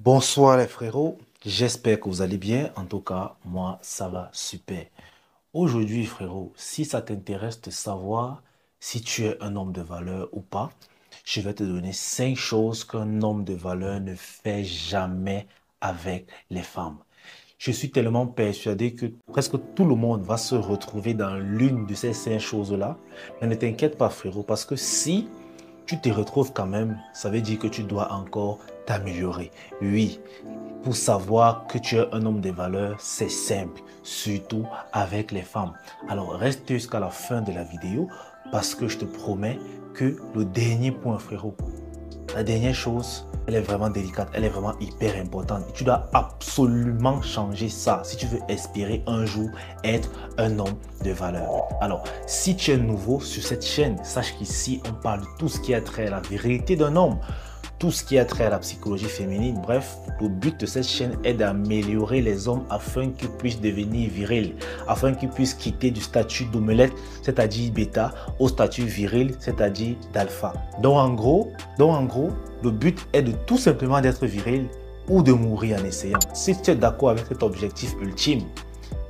Bonsoir les frérots, j'espère que vous allez bien. En tout cas, moi, ça va super. Aujourd'hui, frérot, si ça t'intéresse de savoir si tu es un homme de valeur ou pas, je vais te donner 5 choses qu'un homme de valeur ne fait jamais avec les femmes. Je suis tellement persuadé que presque tout le monde va se retrouver dans l'une de ces 5 choses-là. Mais ne t'inquiète pas, frérot, parce que si tu te retrouves quand même, ça veut dire que tu dois encore t'améliorer. Oui, pour savoir que tu es un homme de valeur, c'est simple, surtout avec les femmes. Alors reste jusqu'à la fin de la vidéo parce que je te promets que le dernier point, frérot, la dernière chose, elle est vraiment délicate, elle est vraiment hyper importante. Et tu dois absolument changer ça si tu veux espérer un jour être un homme de valeur. Alors, si tu es nouveau sur cette chaîne, sache qu'ici, on parle de tout ce qui a trait à la vérité d'un homme, tout ce qui a trait à la psychologie féminine. Bref, le but de cette chaîne est d'améliorer les hommes afin qu'ils puissent devenir virils, afin qu'ils puissent quitter du statut d'omelette, c'est-à-dire bêta, au statut viril, c'est-à-dire d'alpha. Donc en gros, le but est de tout simplement d'être viril ou de mourir en essayant. Si tu es d'accord avec cet objectif ultime,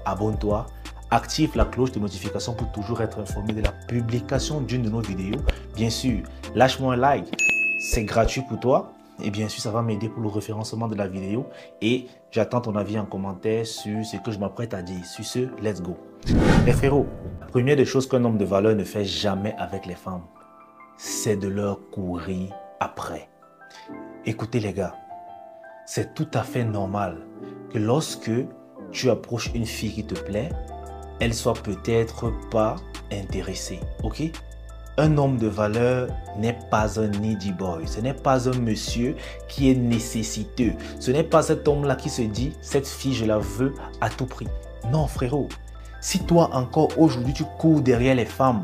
abonne-toi, active la cloche de notification pour toujours être informé de la publication d'une de nos vidéos. Bien sûr, lâche-moi un like. C'est gratuit pour toi et bien sûr ça va m'aider pour le référencement de la vidéo et j'attends ton avis en commentaire sur ce que je m'apprête à dire. Sur ce, let's go. Les frérots, la première des choses qu'un homme de valeur ne fait jamais avec les femmes, c'est de leur courir après. Écoutez les gars, c'est tout à fait normal que lorsque tu approches une fille qui te plaît, elle soit peut-être pas intéressée, ok? Un homme de valeur n'est pas un needy boy. Ce n'est pas un monsieur qui est nécessiteux. Ce n'est pas cet homme-là qui se dit, cette fille, je la veux à tout prix. Non, frérot. Si toi encore aujourd'hui, tu cours derrière les femmes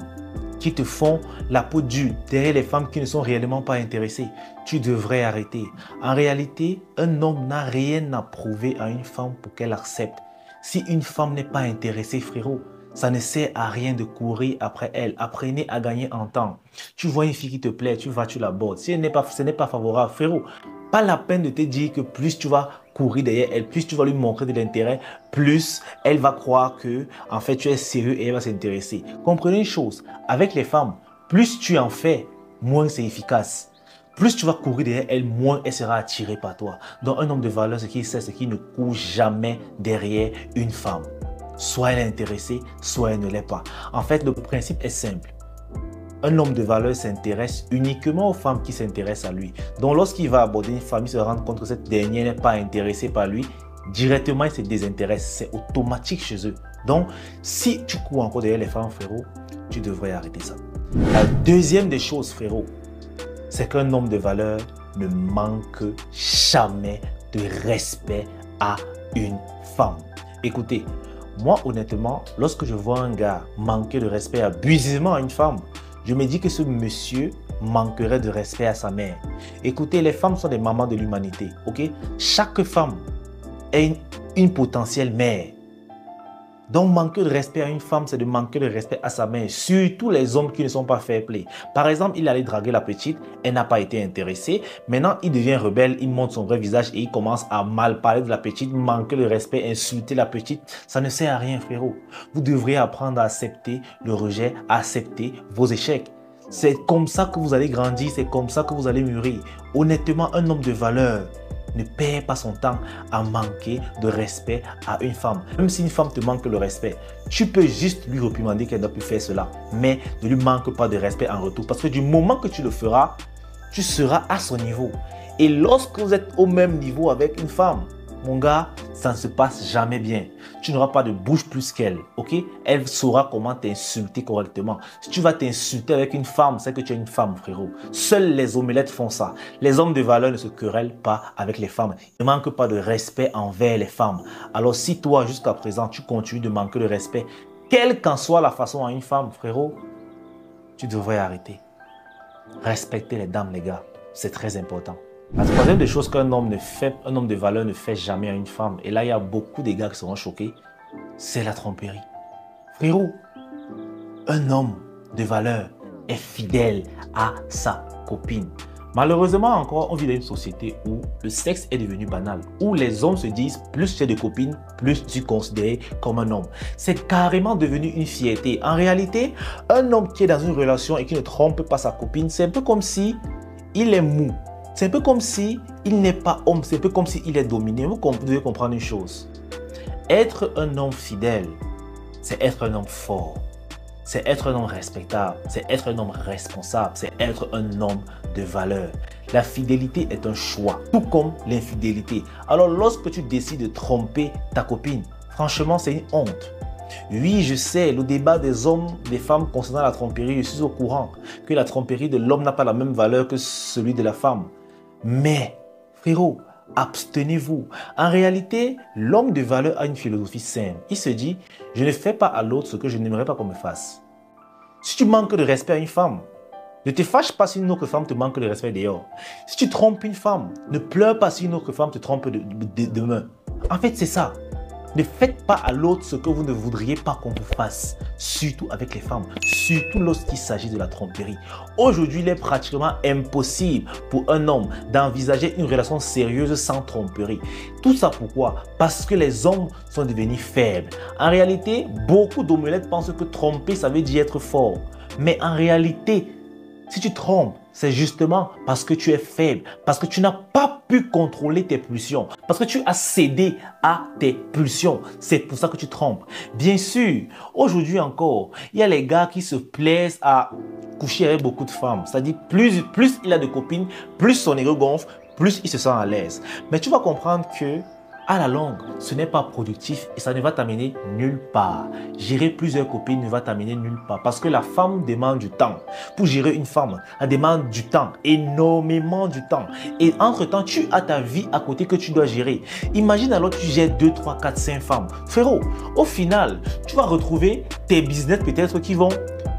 qui te font la peau dure, derrière les femmes qui ne sont réellement pas intéressées, tu devrais arrêter. En réalité, un homme n'a rien à prouver à une femme pour qu'elle accepte. Si une femme n'est pas intéressée, frérot, ça ne sert à rien de courir après elle. Apprenez à gagner en temps. Tu vois une fille qui te plaît, tu vas, tu l'abordes. Si ce n'est pas favorable, frérot, pas la peine de te dire que plus tu vas courir derrière elle, plus tu vas lui montrer de l'intérêt, plus elle va croire que en fait tu es sérieux et elle va s'intéresser. Comprenez une chose, avec les femmes, plus tu en fais, moins c'est efficace. Plus tu vas courir derrière elle, moins elle sera attirée par toi. Donc un homme de valeur, ce qu'il sait, c'est qu'il ne court jamais derrière une femme. Soit elle est intéressée, soit elle ne l'est pas. En fait, le principe est simple. Un homme de valeur s'intéresse uniquement aux femmes qui s'intéressent à lui. Donc, lorsqu'il va aborder une femme, il se rend compte que cette dernière n'est pas intéressée par lui. Directement, il se désintéresse. C'est automatique chez eux. Donc, si tu cours encore derrière les femmes, frérot, tu devrais arrêter ça. La deuxième des choses, frérot, c'est qu'un homme de valeur ne manque jamais de respect à une femme. Écoutez, moi, honnêtement, lorsque je vois un gars manquer de respect abusivement à une femme, je me dis que ce monsieur manquerait de respect à sa mère. Écoutez, les femmes sont des mamans de l'humanité, ok? Chaque femme est une potentielle mère. Donc, manquer de respect à une femme, c'est de manquer de respect à sa mère. Surtout les hommes qui ne sont pas fair play. Par exemple, il allait draguer la petite, elle n'a pas été intéressée. Maintenant, il devient rebelle, il montre son vrai visage et il commence à mal parler de la petite, manquer de respect, insulter la petite. Ça ne sert à rien, frérot. Vous devriez apprendre à accepter le rejet, à accepter vos échecs. C'est comme ça que vous allez grandir, c'est comme ça que vous allez mûrir. Honnêtement, un homme de valeur ne perd pas son temps à manquer de respect à une femme. Même si une femme te manque le respect, tu peux juste lui réprimander qu'elle ne doit plus faire cela. Mais ne lui manque pas de respect en retour. Parce que du moment que tu le feras, tu seras à son niveau. Et lorsque vous êtes au même niveau avec une femme, mon gars, ça ne se passe jamais bien. Tu n'auras pas de bouche plus qu'elle, ok? Elle saura comment t'insulter correctement. Si tu vas t'insulter avec une femme, c'est que tu es une femme, frérot. Seuls les omelettes font ça. Les hommes de valeur ne se querellent pas avec les femmes. Il ne manque pas de respect envers les femmes. Alors si toi, jusqu'à présent, tu continues de manquer de respect, quelle qu'en soit la façon à une femme, frérot, tu devrais arrêter. Respectez les dames, les gars. C'est très important. La troisième des choses qu'un homme un homme de valeur ne fait jamais à une femme, et là il y a beaucoup de gars qui seront choqués, c'est la tromperie. Frérot, un homme de valeur est fidèle à sa copine. Malheureusement encore, on vit dans une société où le sexe est devenu banal, où les hommes se disent plus tu as de copines, plus tu es considéré comme un homme. C'est carrément devenu une fierté. En réalité, un homme qui est dans une relation et qui ne trompe pas sa copine, c'est un peu comme si il est mou. C'est un peu comme si il n'est pas homme, c'est un peu comme s'il est dominé. Vous devez comprendre une chose. Être un homme fidèle, c'est être un homme fort. C'est être un homme respectable, c'est être un homme responsable, c'est être un homme de valeur. La fidélité est un choix, tout comme l'infidélité. Alors lorsque tu décides de tromper ta copine, franchement c'est une honte. Oui, je sais, le débat des hommes, des femmes concernant la tromperie, je suis au courant que la tromperie de l'homme n'a pas la même valeur que celui de la femme. Mais, frérot, abstenez-vous. En réalité, l'homme de valeur a une philosophie simple. Il se dit, je ne fais pas à l'autre ce que je n'aimerais pas qu'on me fasse. Si tu manques de respect à une femme, ne te fâche pas si une autre femme te manque de respect dehors. Si tu trompes une femme, ne pleure pas si une autre femme te trompe demain. En fait, c'est ça. Ne faites pas à l'autre ce que vous ne voudriez pas qu'on vous fasse, surtout avec les femmes, surtout lorsqu'il s'agit de la tromperie. Aujourd'hui, il est pratiquement impossible pour un homme d'envisager une relation sérieuse sans tromperie. Tout ça pourquoi? Parce que les hommes sont devenus faibles. En réalité, beaucoup d'omelettes pensent que tromper, ça veut dire être fort. Mais en réalité, si tu trompes, c'est justement parce que tu es faible, parce que tu n'as pas pu contrôler tes pulsions, parce que tu as cédé à tes pulsions. C'est pour ça que tu trompes. Bien sûr, aujourd'hui encore, il y a les gars qui se plaisent à coucher avec beaucoup de femmes. C'est-à-dire, plus il a de copines, plus son ego gonfle, plus il se sent à l'aise. Mais tu vas comprendre que à la longue, ce n'est pas productif et ça ne va t'amener nulle part. Gérer plusieurs copines ne va t'amener nulle part parce que la femme demande du temps. Pour gérer une femme, elle demande du temps, énormément du temps. Et entre-temps, tu as ta vie à côté que tu dois gérer. Imagine alors que tu gères 2, 3, 4, 5 femmes. Frérot, au final, tu vas retrouver tes business peut-être qui vont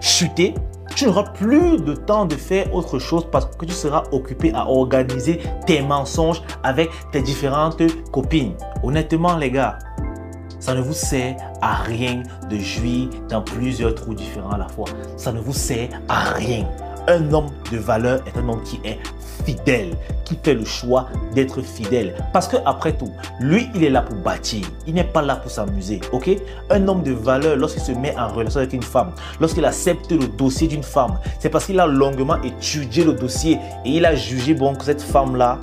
chuter. Tu n'auras plus de temps de faire autre chose parce que tu seras occupé à organiser tes mensonges avec tes différentes copines. Honnêtement, les gars, ça ne vous sert à rien de jouir dans plusieurs trous différents à la fois. Ça ne vous sert à rien. Un homme de valeur est un homme qui est fidèle, qui fait le choix d'être fidèle. Parce que après tout, lui, il est là pour bâtir. Il n'est pas là pour s'amuser, ok? Un homme de valeur, lorsqu'il se met en relation avec une femme, lorsqu'il accepte le dossier d'une femme, c'est parce qu'il a longuement étudié le dossier et il a jugé bon que cette femme-là,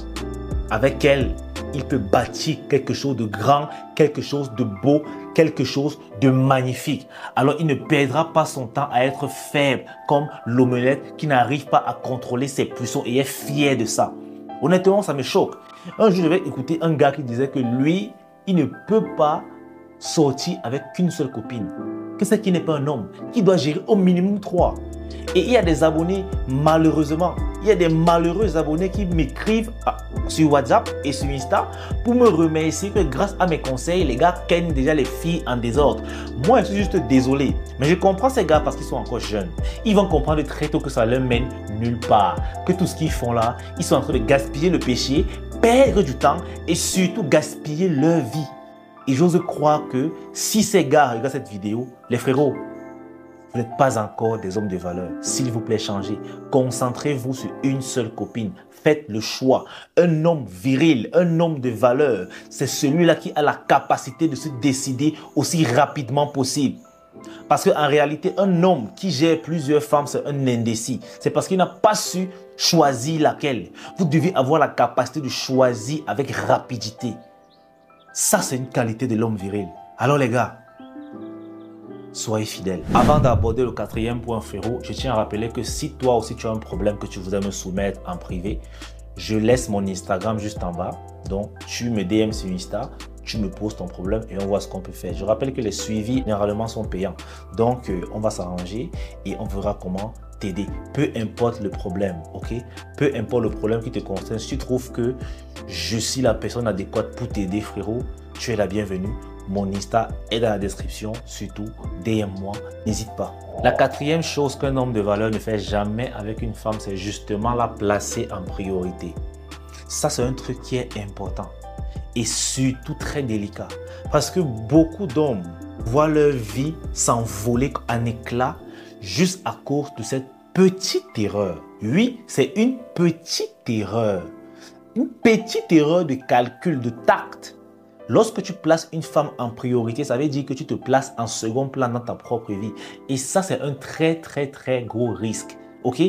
avec elle, il peut bâtir quelque chose de grand, quelque chose de beau, quelque chose de magnifique. Alors, il ne perdra pas son temps à être faible comme l'omelette qui n'arrive pas à contrôler ses pulsions et est fier de ça. Honnêtement, ça me choque. Un jour, je vais écouter un gars qui disait que lui, il ne peut pas sortir avec qu'une seule copine. Que c'est qu'il n'est pas un homme, qui doit gérer au minimum 3. Et il y a des abonnés, malheureusement, il y a des malheureux abonnés qui m'écrivent sur WhatsApp et sur Insta pour me remercier que grâce à mes conseils, les gars kennent déjà les filles en désordre. Moi, je suis juste désolé. Mais je comprends ces gars parce qu'ils sont encore jeunes. Ils vont comprendre très tôt que ça leur mène nulle part. Que tout ce qu'ils font là, ils sont en train de gaspiller le péché, perdre du temps et surtout gaspiller leur vie. Et j'ose croire que si ces gars regardent cette vidéo, les frérots, vous n'êtes pas encore des hommes de valeur. S'il vous plaît, changez. Concentrez-vous sur une seule copine. Faites le choix. Un homme viril, un homme de valeur, c'est celui-là qui a la capacité de se décider aussi rapidement possible. Parce qu'en réalité, un homme qui gère plusieurs femmes, c'est un indécis. C'est parce qu'il n'a pas su choisir laquelle. Vous devez avoir la capacité de choisir avec rapidité. Ça, c'est une qualité de l'homme viril. Alors les gars, soyez fidèles. Avant d'aborder le 4e point, frérot, je tiens à rappeler que si toi aussi tu as un problème que tu voudrais me soumettre en privé, je laisse mon Instagram juste en bas. Donc, tu me DM sur Insta, tu me poses ton problème et on voit ce qu'on peut faire. Je rappelle que les suivis, généralement, sont payants. Donc, on va s'arranger et on verra comment t'aider. Peu importe le problème, ok? Peu importe le problème qui te concerne. Si tu trouves que je suis la personne adéquate pour t'aider, frérot, tu es la bienvenue. Mon Insta est dans la description, surtout DM-moi, n'hésite pas. La 4e chose qu'un homme de valeur ne fait jamais avec une femme, c'est justement la placer en priorité. Ça, c'est un truc qui est important et surtout très délicat. Parce que beaucoup d'hommes voient leur vie s'envoler en éclats juste à cause de cette petite erreur. Oui, c'est une petite erreur. Une petite erreur de calcul, de tact. Lorsque tu places une femme en priorité, ça veut dire que tu te places en second plan dans ta propre vie. Et ça, c'est un très, très, très gros risque. OK?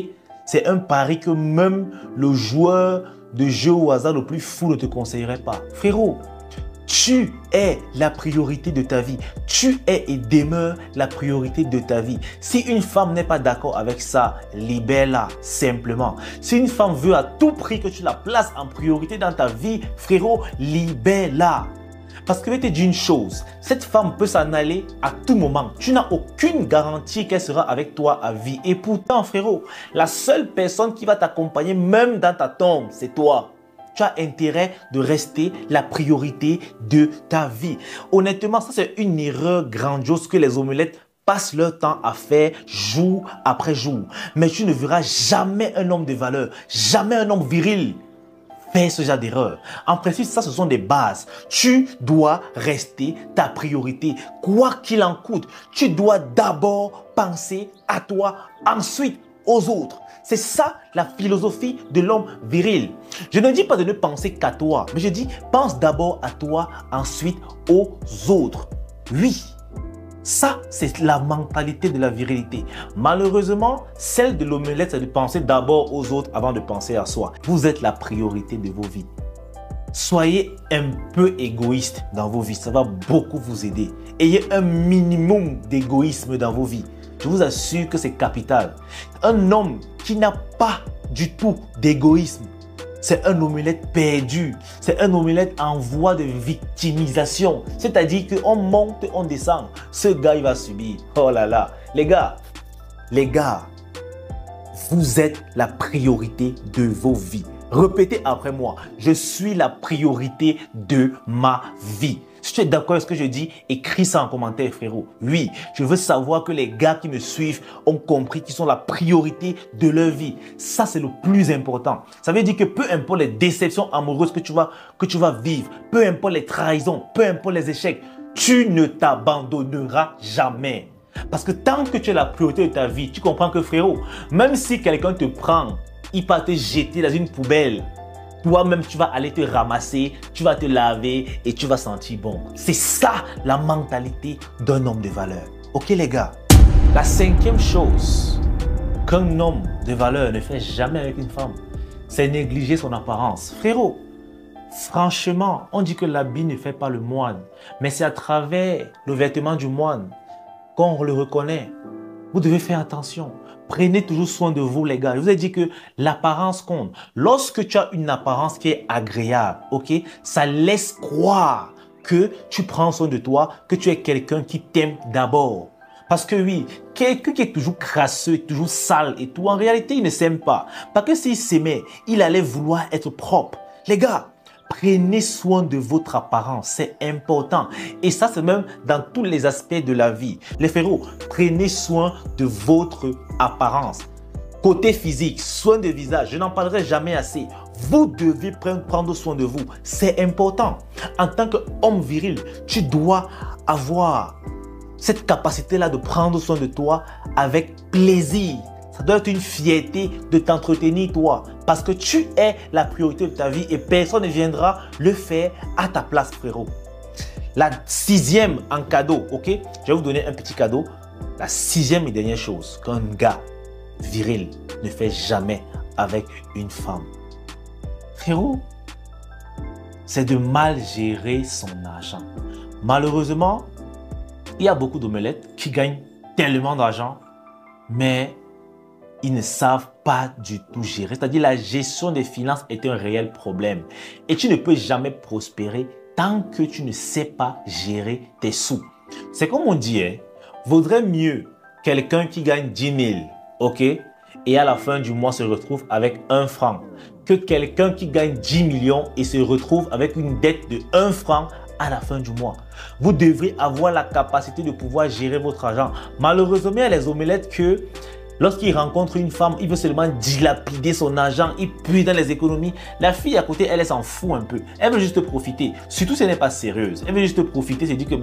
C'est un pari que même le joueur de jeu au hasard le plus fou ne te conseillerait pas. Frérot, tu es la priorité de ta vie. Tu es et demeures la priorité de ta vie. Si une femme n'est pas d'accord avec ça, libère-la simplement. Si une femme veut à tout prix que tu la places en priorité dans ta vie, frérot, libère-la. Parce que je vais te dire une chose, cette femme peut s'en aller à tout moment. Tu n'as aucune garantie qu'elle sera avec toi à vie. Et pourtant, frérot, la seule personne qui va t'accompagner même dans ta tombe, c'est toi. Tu as intérêt de rester la priorité de ta vie. Honnêtement, ça c'est une erreur grandiose que les omelettes passent leur temps à faire jour après jour. Mais tu ne verras jamais un homme de valeur, jamais un homme viril faire ce genre d'erreur. En principe, ça, ce sont des bases. Tu dois rester ta priorité. Quoi qu'il en coûte, tu dois d'abord penser à toi, ensuite aux autres. C'est ça la philosophie de l'homme viril. Je ne dis pas de ne penser qu'à toi, mais je dis pense d'abord à toi, ensuite aux autres. Oui. Ça, c'est la mentalité de la virilité. Malheureusement, celle de l'omelette, c'est de penser d'abord aux autres avant de penser à soi. Vous êtes la priorité de vos vies. Soyez un peu égoïste dans vos vies. Ça va beaucoup vous aider. Ayez un minimum d'égoïsme dans vos vies. Je vous assure que c'est capital. Un homme qui n'a pas du tout d'égoïsme, c'est un omelette perdu. C'est un omelette en voie de victimisation. C'est-à-dire qu'on monte, on descend. Ce gars, il va subir. Oh là là. Les gars, vous êtes la priorité de vos vies. Répétez après moi. Je suis la priorité de ma vie. Si tu es d'accord avec ce que je dis, écris ça en commentaire, frérot. Oui, je veux savoir que les gars qui me suivent ont compris qu'ils sont la priorité de leur vie. Ça, c'est le plus important. Ça veut dire que peu importe les déceptions amoureuses que tu vas vivre, peu importe les trahisons, peu importe les échecs, tu ne t'abandonneras jamais. Parce que tant que tu es la priorité de ta vie, tu comprends que, frérot, même si quelqu'un te prend, il va te jeter dans une poubelle, toi-même, tu vas aller te ramasser, tu vas te laver et tu vas sentir bon. C'est ça la mentalité d'un homme de valeur. Ok les gars? La cinquième chose qu'un homme de valeur ne fait jamais avec une femme, c'est négliger son apparence. Frérot, franchement, on dit que l'habit ne fait pas le moine. Mais c'est à travers le vêtement du moine qu'on le reconnaît. Vous devez faire attention. Prenez toujours soin de vous, les gars. Je vous ai dit que l'apparence compte. Lorsque tu as une apparence qui est agréable, ok, ça laisse croire que tu prends soin de toi, que tu es quelqu'un qui t'aime d'abord. Parce que oui, quelqu'un qui est toujours crasseux, toujours sale et tout, en réalité, il ne s'aime pas. Parce que s'il s'aimait, il allait vouloir être propre. Les gars, prenez soin de votre apparence, c'est important. Et ça, c'est même dans tous les aspects de la vie. Les frérots, prenez soin de votre apparence. Côté physique, soin de visage, je n'en parlerai jamais assez. Vous devez prendre soin de vous, c'est important. En tant qu'homme viril, tu dois avoir cette capacité-là de prendre soin de toi avec plaisir. Ça doit être une fierté de t'entretenir toi. Parce que tu es la priorité de ta vie et personne ne viendra le faire à ta place, frérot. La sixième en cadeau, ok? Je vais vous donner un petit cadeau. La sixième et dernière chose qu'un gars viril ne fait jamais avec une femme. Frérot, c'est de mal gérer son argent. Malheureusement, il y a beaucoup d'omelettes qui gagnent tellement d'argent, mais ils ne savent pas du tout gérer. C'est-à-dire la gestion des finances est un réel problème. Et tu ne peux jamais prospérer tant que tu ne sais pas gérer tes sous. C'est comme on dit, hein, vaudrait mieux quelqu'un qui gagne 10 000, ok, et à la fin du mois se retrouve avec 1 franc, que quelqu'un qui gagne 10 millions et se retrouve avec une dette de 1 franc à la fin du mois. Vous devrez avoir la capacité de pouvoir gérer votre argent. Malheureusement, il y a les omelettes que lorsqu'il rencontre une femme, il veut seulement dilapider son argent, il puise dans les économies. La fille à côté, elle s'en fout un peu. Elle veut juste profiter. Surtout si elle n'est pas sérieuse. Elle veut juste profiter, c'est dire que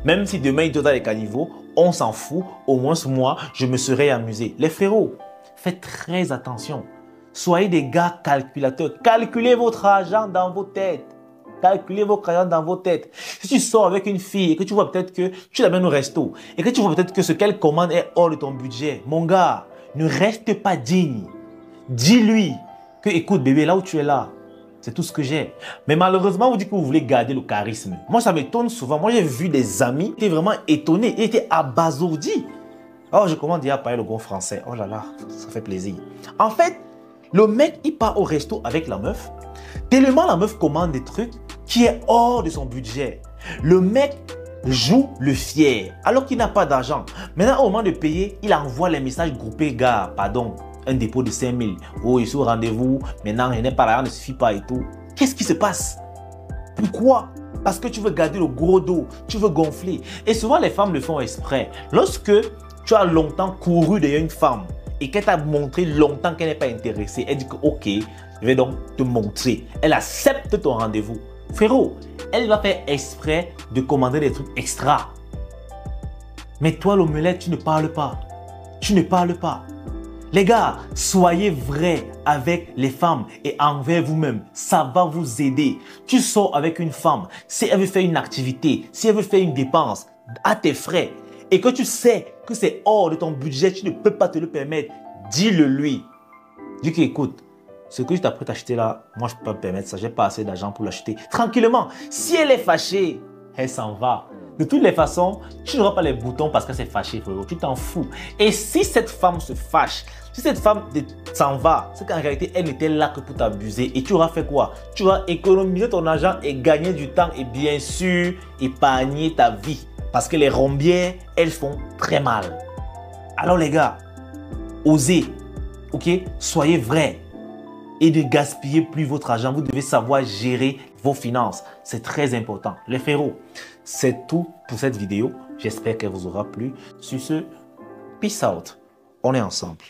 même si demain il doit dans les caniveaux, on s'en fout. Au moins moi, je me serais amusé. Les frérots, faites très attention. Soyez des gars calculateurs. Calculez votre argent dans vos têtes. Calculez votre argent dans vos têtes. Si tu sors avec une fille et que tu vois peut-être que tu l'amènes au resto et que tu vois peut-être que ce qu'elle commande est hors de ton budget, mon gars, ne reste pas digne. Dis-lui que, écoute bébé, là où tu es là, c'est tout ce que j'ai. Mais malheureusement, vous dites que vous voulez garder le charisme. Moi, ça m'étonne souvent. Moi, j'ai vu des amis qui étaient vraiment étonnés, ils étaient abasourdis. Oh, je commence déjà à parler le bon français. Oh là là, ça fait plaisir. En fait, le mec, il part au resto avec la meuf. Tellement la meuf commande des trucs qui est hors de son budget. Le mec joue le fier alors qu'il n'a pas d'argent. Maintenant, au moment de payer, il envoie les messages groupés. Gars, pardon, un dépôt de 5 000. Oh, je suis au rendez-vous. Maintenant, je n'ai pas l'argent, ne suffit pas et tout. Qu'est-ce qui se passe? Pourquoi? Parce que tu veux garder le gros dos. Tu veux gonfler. Et souvent, les femmes le font exprès. Lorsque tu as longtemps couru derrière une femme et qu'elle t'a montré longtemps qu'elle n'est pas intéressée, elle dit que ok, je vais donc te montrer. Elle accepte ton rendez-vous. Frérot, elle va faire exprès de commander des trucs extra. Mais toi, l'omelette, tu ne parles pas. Tu ne parles pas. Les gars, soyez vrais avec les femmes et envers vous-même. Ça va vous aider. Tu sors avec une femme. Si elle veut faire une activité, si elle veut faire une dépense à tes frais et que tu sais que c'est hors de ton budget, tu ne peux pas te le permettre, dis-le lui. Dis que écoute, ce que je t'apprête à acheter là, moi je ne peux pas me permettre ça, je n'ai pas assez d'argent pour l'acheter. Tranquillement, si elle est fâchée, elle s'en va. De toutes les façons, tu n'auras pas les boutons parce qu'elle s'est fâchée, frérot. Tu t'en fous. Et si cette femme se fâche, si cette femme s'en va, c'est qu'en réalité, elle n'était là que pour t'abuser. Et tu auras fait quoi? Tu auras économisé ton argent et gagné du temps et bien sûr, épargner ta vie. Parce que les rombières, elles font très mal. Alors les gars, osez, ok? Soyez vrais. Et ne gaspillez plus votre argent. Vous devez savoir gérer vos finances. C'est très important. Les frérots, c'est tout pour cette vidéo. J'espère qu'elle vous aura plu. Sur ce, peace out. On est ensemble.